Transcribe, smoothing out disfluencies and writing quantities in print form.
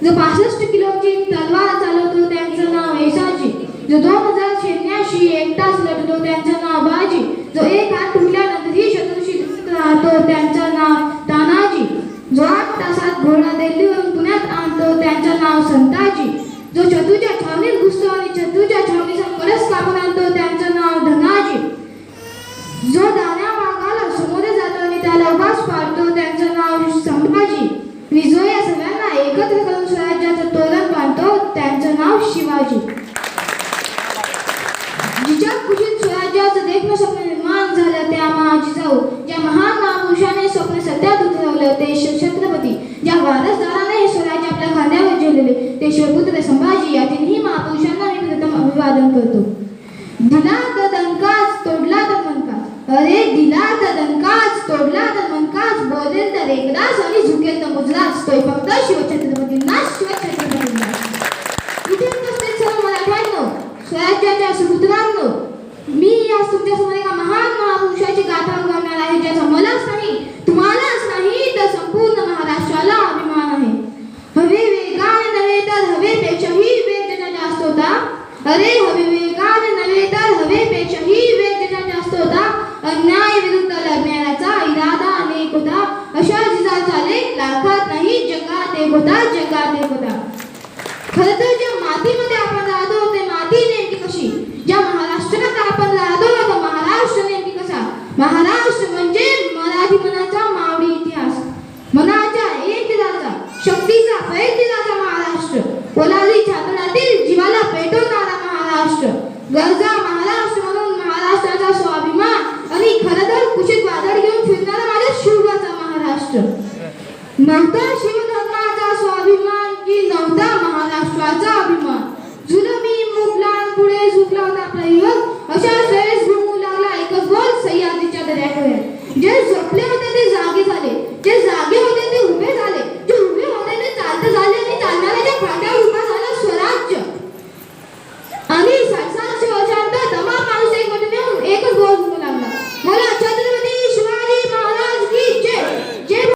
जो 65 किलोची तलवार चालवतो त्यांचं नाव येसाजी. जो 2000 सैन्याशी एकटाच लढतो त्यांचं नाव बाजी. जो एक हात तुटल्यानंतरही शत्रूशी राहतो त्यांचं नाव तानाजी. जो 8 तासात घोडा दिल्लीवरून पुण्यात आणतो त्यांचं नाव संताजी. जो शत्रूच्या छावणीत घुसतो आणि शत्रूच्या छावणीचा कळस कापून आणतो त्यांचं नाव धनाजी. जो दाण्या वाघाला समोर जातो आणि त्याला उभास पाडतो त्यांचं नाव संभाजी. आणि जो या सगळ्यांना एकत्र करून स्वराज्याचं तोरण बांधतो त्यांचं नाव शिवाजी. जिच्या कुशीत स्वराज्याचं देखणं स्वप्न निर्माण झालं त्या महाजिजाऊ. ज्या महान महापुरुषाने स्वप्न सत्यात उतरवलं ते छत्रपती. ज्या वारसदाराने हे स्वराज्य आपल्या खांद्यावर झेलले ते शिवपुत्र संभाजी. या तिन्ही महापुरुषांना मी प्रथम अभिवादन करतो. दिला तर दणकाच तोडला तर मनकाच. अरे दिला तर दणकाच तोडला तर मनकाच. बोलेल तर एकदाच आणि झुकेल तर मुजराच. तो फक्त शिवछत्रपतींना शिवछत्रपतींना. इथे उपस्थित सर्व मराठ्यांनो, स्वराज्याच्या सुपुत्रांनो, मी आज तुमच्यासमोर एका महान महापुरुषाची गाथा उभारणार आहे ज्याचा मलाच नाही तुम्हालाच नाही तर संपूर्ण महाराष्ट्राला अभिमान आहे. हवे वेगाने नव्हे तर हवेपेक्षाही वेग ज्याचा जास्त होता. अरे हवे वेगाने नव्हे तर हवेपेक्षाही वेग ज्याचा जास्त होता. अन्याय विरुद्ध लढण्याचा इरादा अनेक होता. अशा जिजाऊचा लेख लाखात नाही जगात एक होता, जगात एक होता. खरं तर ज्या मातीमध्ये आपण राहतो ते माती नेमकी कशी. ज्या महाराष्ट्रात आपण राहतो तो महाराष्ट्र नेमकी कसा. महाराष्ट्र म्हणजे मराठी मनाचा मावळी इतिहास. मनाच्या एक दिलाचा शक्तीचा प्रयत्न